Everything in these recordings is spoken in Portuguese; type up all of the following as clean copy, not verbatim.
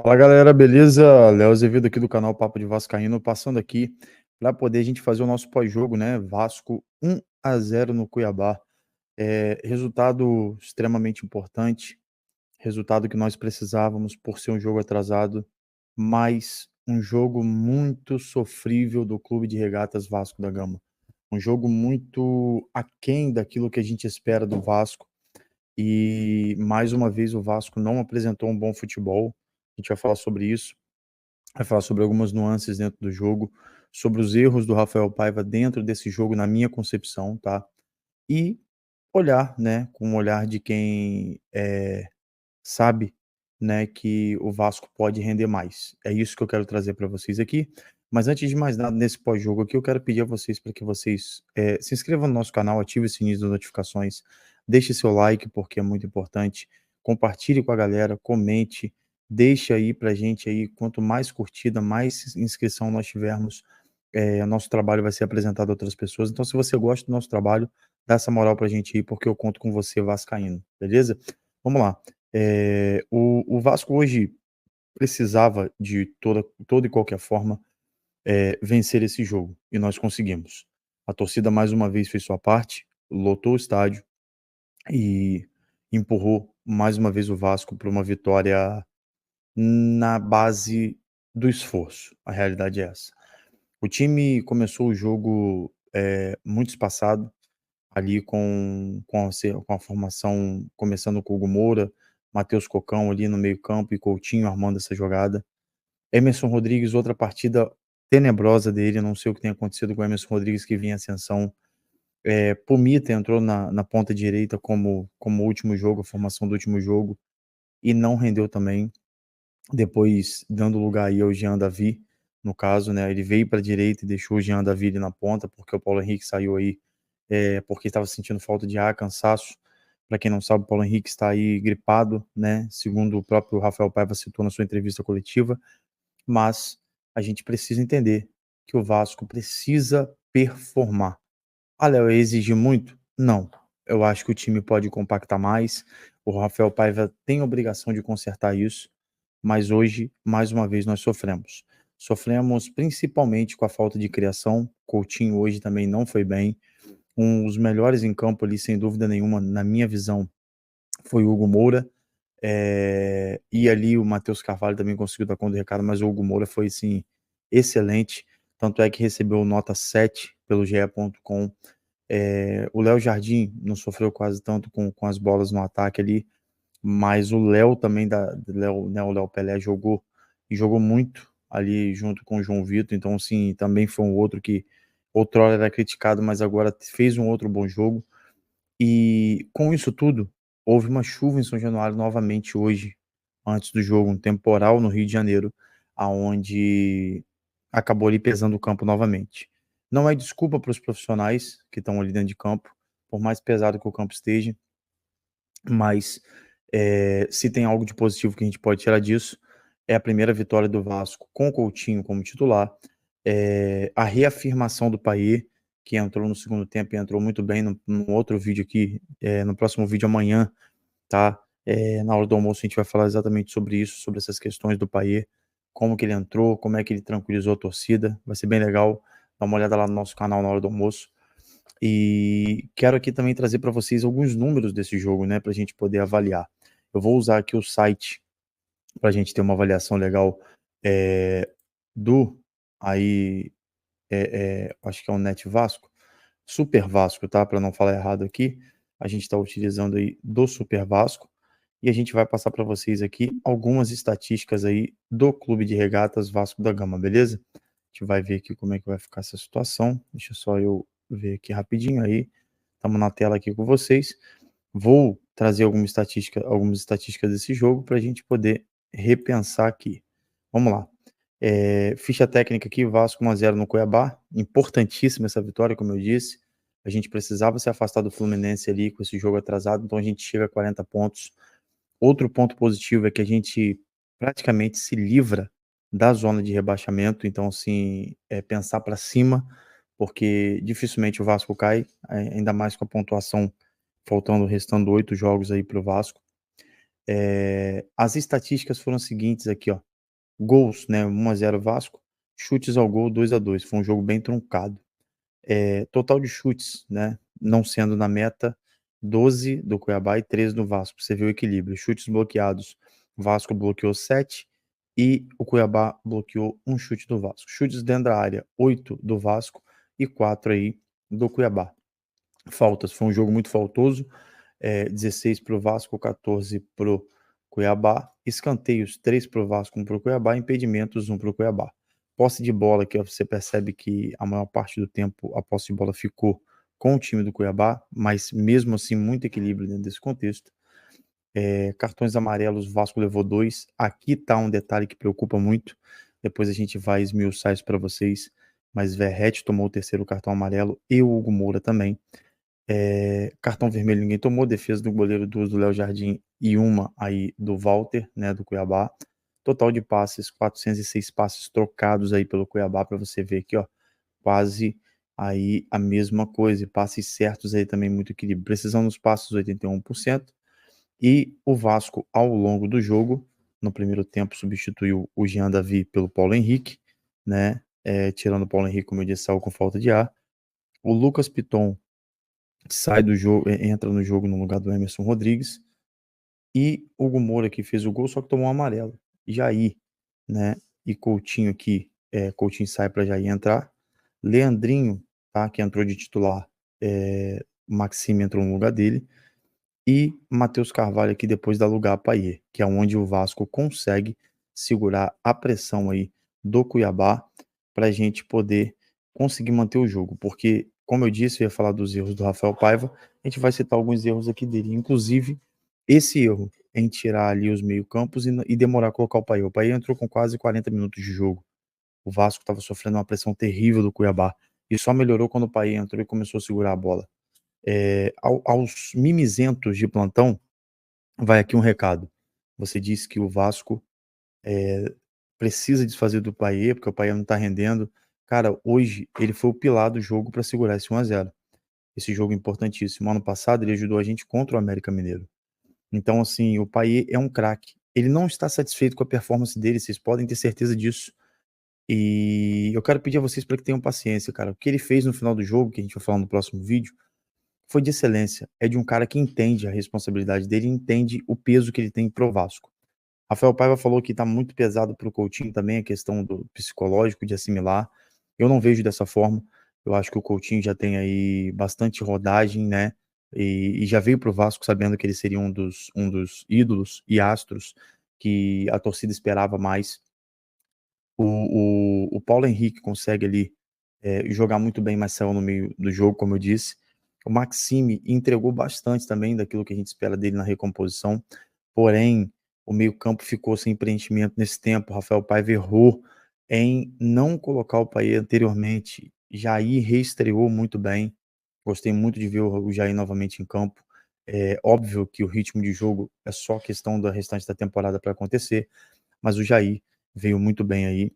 Fala galera, beleza? Léo Azevedo aqui do canal Papo de Vascaíno, passando aqui para poder a gente fazer o nosso pós-jogo, né? Vasco 1-0 no Cuiabá. Resultado extremamente importante, resultado que nós precisávamos por ser um jogo atrasado, mas um jogo muito sofrível do Clube de Regatas Vasco da Gama. Um jogo muito aquém daquilo que a gente espera do Vasco. E mais uma vez o Vasco não apresentou um bom futebol. A gente vai falar sobre isso, vai falar sobre algumas nuances dentro do jogo, sobre os erros do Rafael Paiva dentro desse jogo, na minha concepção, tá? E olhar, né, com um olhar de quem sabe, né, que o Vasco pode render mais. É isso que eu quero trazer para vocês aqui. Mas antes de mais nada, nesse pós-jogo aqui, eu quero pedir a vocês para que vocês se inscrevam no nosso canal, ative o sininho das notificações, deixe seu like, porque é muito importante, compartilhe com a galera, comente, deixe aí pra gente aí, quanto mais curtida, mais inscrição nós tivermos, nosso trabalho vai ser apresentado a outras pessoas. Então, se você gosta do nosso trabalho, dá essa moral pra gente aí, porque eu conto com você vascaíno, beleza? Vamos lá. O Vasco hoje precisava de toda e qualquer forma vencer esse jogo, e nós conseguimos. A torcida mais uma vez fez sua parte, lotou o estádio e empurrou mais uma vez o Vasco para uma vitória na base do esforço. A realidade é essa. O time começou o jogo muito espaçado, ali com a formação, começando com o Hugo Moura, Matheus Cocão ali no meio-campo e Coutinho armando essa jogada. Emerson Rodrigues, outra partida tenebrosa dele, não sei o que tem acontecido com o Emerson Rodrigues, que vinha em ascensão. Pumita entrou na ponta direita como último jogo, a formação do último jogo, e não rendeu também. Depois, dando lugar aí ao Jean Davi, no caso, né? Ele veio para a direita e deixou o Jean Davi ali na ponta, porque o Paulo Henrique saiu aí porque estava sentindo falta de ar, cansaço. Para quem não sabe, o Paulo Henrique está aí gripado, né? Segundo o próprio Rafael Paiva citou na sua entrevista coletiva. Mas a gente precisa entender que o Vasco precisa performar. Ah, Léo, exigir muito? Não. Eu acho que o time pode compactar mais. O Rafael Paiva tem obrigação de consertar isso. Mas hoje, mais uma vez, nós sofremos. Sofremos principalmente com a falta de criação. Coutinho hoje também não foi bem. Os melhores em campo ali, sem dúvida nenhuma, na minha visão, foi o Hugo Moura. E ali o Matheus Carvalho também conseguiu dar conta do recado, mas o Hugo Moura foi, assim, excelente. Tanto é que recebeu nota 7 pelo GE.com. O Léo Jardim não sofreu quase tanto com as bolas no ataque ali, mas o Léo também, o Léo Pelé jogou, e jogou muito ali junto com o João Vitor. Então, assim, também foi um outro que outrora era criticado, mas agora fez um outro bom jogo. E com isso tudo, houve uma chuva em São Januário novamente hoje, antes do jogo, um temporal no Rio de Janeiro, aonde acabou ali pesando o campo novamente. Não é desculpa para os profissionais que estão ali dentro de campo, por mais pesado que o campo esteja, mas se tem algo de positivo que a gente pode tirar disso, é a primeira vitória do Vasco com o Coutinho como titular, a reafirmação do Payet, que entrou no segundo tempo e entrou muito bem no outro vídeo aqui, no próximo vídeo amanhã, tá? Na hora do almoço a gente vai falar exatamente sobre isso, sobre essas questões do Payet, como que ele entrou, como é que ele tranquilizou a torcida, vai ser bem legal, dá uma olhada lá no nosso canal na hora do almoço. E quero aqui também trazer para vocês alguns números desse jogo, né, para a gente poder avaliar. Eu vou usar aqui o site para a gente ter uma avaliação legal do aí, acho que é o Net Vasco, Super Vasco, tá? Para não falar errado aqui, a gente está utilizando aí do Super Vasco e a gente vai passar para vocês aqui algumas estatísticas aí do Clube de Regatas Vasco da Gama, beleza? A gente vai ver aqui como é que vai ficar essa situação. Deixa só eu ver aqui rapidinho aí. Estamos na tela aqui com vocês. Vou trazer algumas estatísticas desse jogo para a gente poder repensar aqui. Vamos lá. Ficha técnica aqui, Vasco 1-0 no Cuiabá. Importantíssima essa vitória, como eu disse. A gente precisava se afastar do Fluminense ali com esse jogo atrasado, então a gente chega a 40 pontos. Outro ponto positivo é que a gente praticamente se livra da zona de rebaixamento, então, assim, pensar para cima, porque dificilmente o Vasco cai, ainda mais com a pontuação restando 8 jogos aí para o Vasco. As estatísticas foram as seguintes aqui, ó. Gols, né, 1-0 Vasco, chutes ao gol 2-2, foi um jogo bem truncado. Total de chutes, né, não sendo na meta, 12 do Cuiabá e 13 do Vasco, pra você ver o equilíbrio. Chutes bloqueados, o Vasco bloqueou 7 e o Cuiabá bloqueou um chute do Vasco. Chutes dentro da área, 8 do Vasco e 4 aí do Cuiabá. Faltas, foi um jogo muito faltoso, 16 para o Vasco, 14 para o Cuiabá. Escanteios, 3 para o Vasco, 1 para o Cuiabá. Impedimentos, 1 para o Cuiabá. Posse de bola, que você percebe que a maior parte do tempo a posse de bola ficou com o time do Cuiabá, mas mesmo assim muito equilíbrio dentro desse contexto. Cartões amarelos, o Vasco levou 2. Aqui tá um detalhe que preocupa muito, depois a gente vai esmiuçar isso para vocês, mas Verratti tomou o terceiro cartão amarelo e o Hugo Moura também. Cartão vermelho ninguém tomou, defesa do goleiro, 2 do Léo Jardim e 1 aí do Walter, né, do Cuiabá. Total de passes, 406 passes trocados aí pelo Cuiabá, para você ver aqui, ó, quase aí a mesma coisa, e passes certos aí também muito equilíbrio. Precisão nos passes, 81%. E o Vasco, ao longo do jogo, no primeiro tempo, substituiu o Jean Davi pelo Paulo Henrique, né, tirando o Paulo Henrique, como eu disse, saiu com falta de ar. O Lucas Piton sai do jogo, entra no jogo no lugar do Emerson Rodrigues, e Hugo Moura que fez o gol, só que tomou um amarelo. Jair, né, e Coutinho aqui, Coutinho sai para Jair entrar. Leandrinho, tá, que entrou de titular, Maxime entrou no lugar dele. E Matheus Carvalho aqui depois dá lugar a Payet, que é onde o Vasco consegue segurar a pressão aí do Cuiabá para a gente poder conseguir manter o jogo, porque, como eu disse, eu ia falar dos erros do Rafael Paiva, a gente vai citar alguns erros aqui dele, inclusive esse erro em tirar ali os meio-campos e demorar a colocar o Payet. O Payet entrou com quase 40 minutos de jogo. O Vasco estava sofrendo uma pressão terrível do Cuiabá e só melhorou quando o Payet entrou e começou a segurar a bola. Aos mimizentos de plantão, vai aqui um recado. Você disse que o Vasco precisa desfazer do Payet, porque o Payet não tá rendendo. Cara, hoje ele foi o pilar do jogo para segurar esse 1-0. Esse jogo importantíssimo. Ano passado ele ajudou a gente contra o América Mineiro. Então, assim, o Payet é um craque. Ele não está satisfeito com a performance dele, vocês podem ter certeza disso. E eu quero pedir a vocês para que tenham paciência, cara. O que ele fez no final do jogo, que a gente vai falar no próximo vídeo, foi de excelência. É de um cara que entende a responsabilidade dele, entende o peso que ele tem pro Vasco. Rafael Paiva falou que tá muito pesado pro Coutinho também a questão do psicológico de assimilar. Eu não vejo dessa forma. Eu acho que o Coutinho já tem aí bastante rodagem, né? E já veio pro Vasco sabendo que ele seria um dos ídolos e astros que a torcida esperava mais. O Paulo Henrique consegue ali jogar muito bem, mas saiu no meio do jogo, como eu disse. O Maxime entregou bastante também daquilo que a gente espera dele na recomposição, porém, o meio-campo ficou sem preenchimento nesse tempo. O Rafael Paiva errou em não colocar o Payet anteriormente. Jair reestreou muito bem. Gostei muito de ver o Jair novamente em campo. É óbvio que o ritmo de jogo é só questão da restante da temporada para acontecer, mas o Jair veio muito bem aí.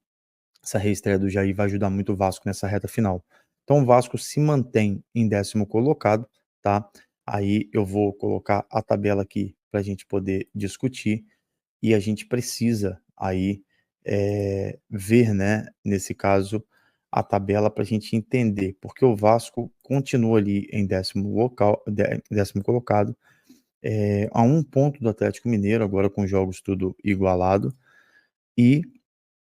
Essa reestreia do Jair vai ajudar muito o Vasco nessa reta final. Então o Vasco se mantém em 10º colocado, tá? Aí eu vou colocar a tabela aqui para a gente poder discutir e a gente precisa aí ver, né, nesse caso, a tabela para a gente entender, porque o Vasco continua ali em 10º colocado, a 1 ponto do Atlético Mineiro, agora com jogos tudo igualado, e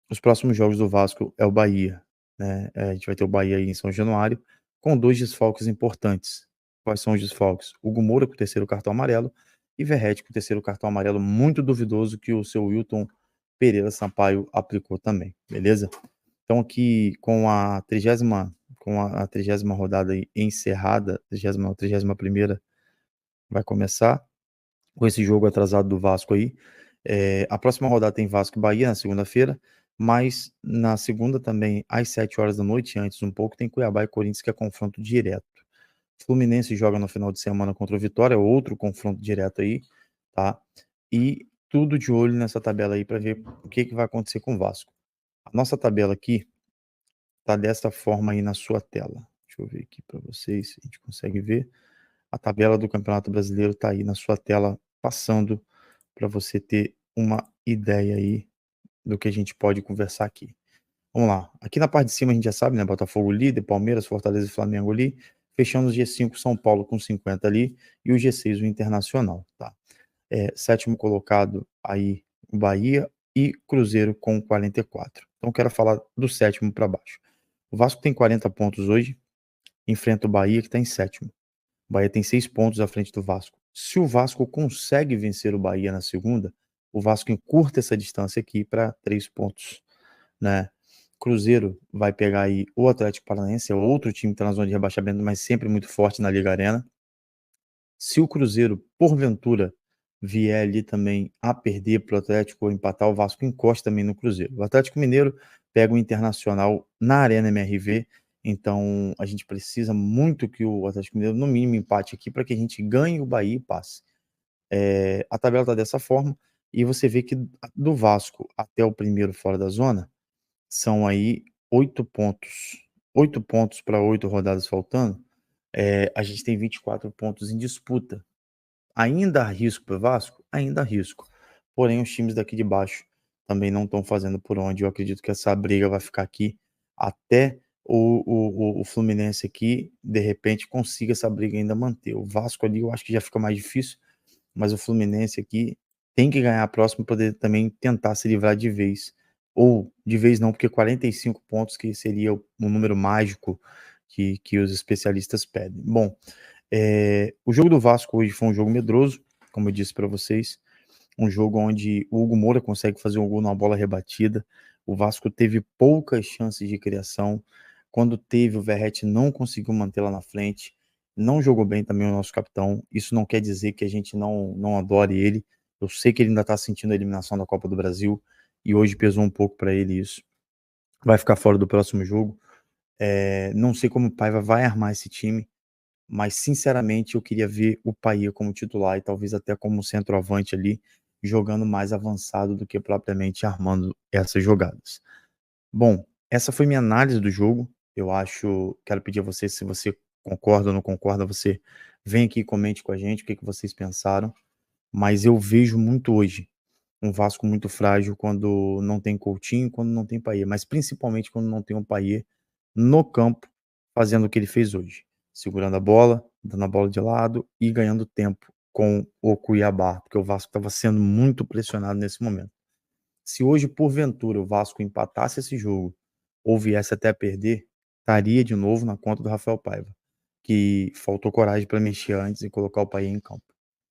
os próximos jogos do Vasco é o Bahia, né? A gente vai ter o Bahia aí em São Januário, com 2 desfalques importantes. Quais são os desfalques? Hugo Moura com o terceiro cartão amarelo e Verratti com o terceiro cartão amarelo muito duvidoso que o seu Wilton Pereira Sampaio aplicou também, beleza? Então aqui com a 30ª rodada aí encerrada, 31ª vai começar com esse jogo atrasado do Vasco aí. A próxima rodada tem Vasco e Bahia na segunda-feira, mas na segunda também, às 7 horas da noite, antes um pouco, tem Cuiabá e Corinthians, que é confronto direto. Fluminense joga no final de semana contra o Vitória, outro confronto direto aí, tá? E tudo de olho nessa tabela aí para ver o que vai acontecer com o Vasco. A nossa tabela aqui tá dessa forma aí na sua tela. Deixa eu ver aqui para vocês, se a gente consegue ver. A tabela do Campeonato Brasileiro tá aí na sua tela, passando para você ter uma ideia aí do que a gente pode conversar aqui. Vamos lá. Aqui na parte de cima a gente já sabe, né? Botafogo líder, Palmeiras, Fortaleza e Flamengo ali. Fechando o G5, São Paulo com 50 ali. E o G6, o Internacional, tá? Sétimo colocado aí, o Bahia e Cruzeiro com 44. Então quero falar do sétimo para baixo. O Vasco tem 40 pontos hoje, enfrenta o Bahia que está em sétimo. O Bahia tem 6 pontos à frente do Vasco. Se o Vasco consegue vencer o Bahia na segunda, o Vasco encurta essa distância aqui para 3 pontos, né? Cruzeiro vai pegar aí o Atlético Paranaense, é outro time que está na zona de rebaixamento, mas sempre muito forte na Liga Arena. Se o Cruzeiro, porventura, vier ali também a perder para o Atlético ou empatar, o Vasco encosta também no Cruzeiro. O Atlético Mineiro pega o Internacional na Arena MRV, então a gente precisa muito que o Atlético Mineiro, no mínimo, empate aqui para que a gente ganhe o Bahia e passe. A tabela está dessa forma, e você vê que do Vasco até o primeiro fora da zona, são aí 8 pontos. 8 pontos para 8 rodadas faltando, a gente tem 24 pontos em disputa. Ainda há risco para o Vasco? Ainda há risco. Porém, os times daqui de baixo também não estão fazendo por onde. Eu acredito que essa briga vai ficar aqui até o Fluminense aqui, de repente, consiga essa briga ainda manter. O Vasco ali eu acho que já fica mais difícil, mas o Fluminense aqui tem que ganhar a próxima para poder também tentar se livrar de vez. Ou de vez não, porque 45 pontos que seria o número mágico que os especialistas pedem. Bom, o jogo do Vasco hoje foi um jogo medroso, como eu disse para vocês, um jogo onde o Hugo Moura consegue fazer um gol numa bola rebatida, o Vasco teve poucas chances de criação, quando teve o Verratti não conseguiu manter lá na frente, não jogou bem também o nosso capitão, isso não quer dizer que a gente não adore ele, eu sei que ele ainda está sentindo a eliminação da Copa do Brasil, e hoje pesou um pouco para ele isso, vai ficar fora do próximo jogo, não sei como o Paiva vai armar esse time, mas sinceramente eu queria ver o Payet como titular e talvez até como centroavante ali, jogando mais avançado do que propriamente armando essas jogadas. Bom, essa foi minha análise do jogo. Eu acho, quero pedir a você, se você concorda ou não concorda, você vem aqui e comente com a gente o que vocês pensaram. Mas eu vejo muito hoje um Vasco muito frágil quando não tem Coutinho, quando não tem Payet, mas principalmente quando não tem o Payet no campo fazendo o que ele fez hoje, segurando a bola, dando a bola de lado e ganhando tempo com o Cuiabá, porque o Vasco estava sendo muito pressionado nesse momento. Se hoje, porventura, o Vasco empatasse esse jogo ou viesse até a perder, estaria de novo na conta do Rafael Paiva, que faltou coragem para mexer antes e colocar o Payet em campo.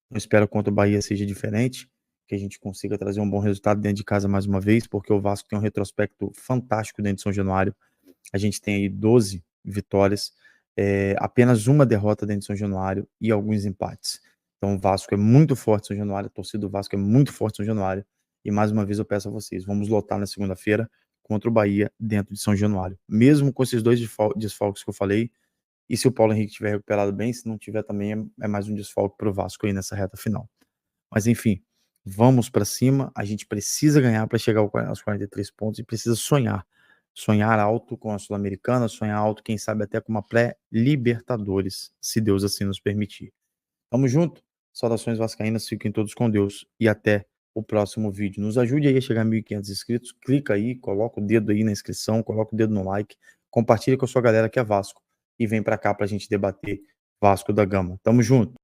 Eu espero que contra o Bahia seja diferente, que a gente consiga trazer um bom resultado dentro de casa mais uma vez, porque o Vasco tem um retrospecto fantástico dentro de São Januário. A gente tem aí 12 vitórias, apenas uma derrota dentro de São Januário e alguns empates. Então o Vasco é muito forte em São Januário, a torcida do Vasco é muito forte em São Januário. E mais uma vez eu peço a vocês, vamos lotar na segunda-feira contra o Bahia dentro de São Januário. Mesmo com esses dois desfalques que eu falei, e se o Paulo Henrique estiver recuperado bem, se não tiver também é mais um desfalque para o Vasco aí nessa reta final. Mas enfim, vamos para cima, a gente precisa ganhar para chegar aos 43 pontos e precisa sonhar. Sonhar alto com a Sul-Americana, sonhar alto, quem sabe até com uma pré-Libertadores, se Deus assim nos permitir. Tamo junto, saudações vascaínas, fiquem todos com Deus e até o próximo vídeo. Nos ajude aí a chegar a 1.500 inscritos, clica aí, coloca o dedo aí na inscrição, coloca o dedo no like, compartilha com a sua galera que é Vasco e vem para cá para a gente debater Vasco da Gama. Tamo junto!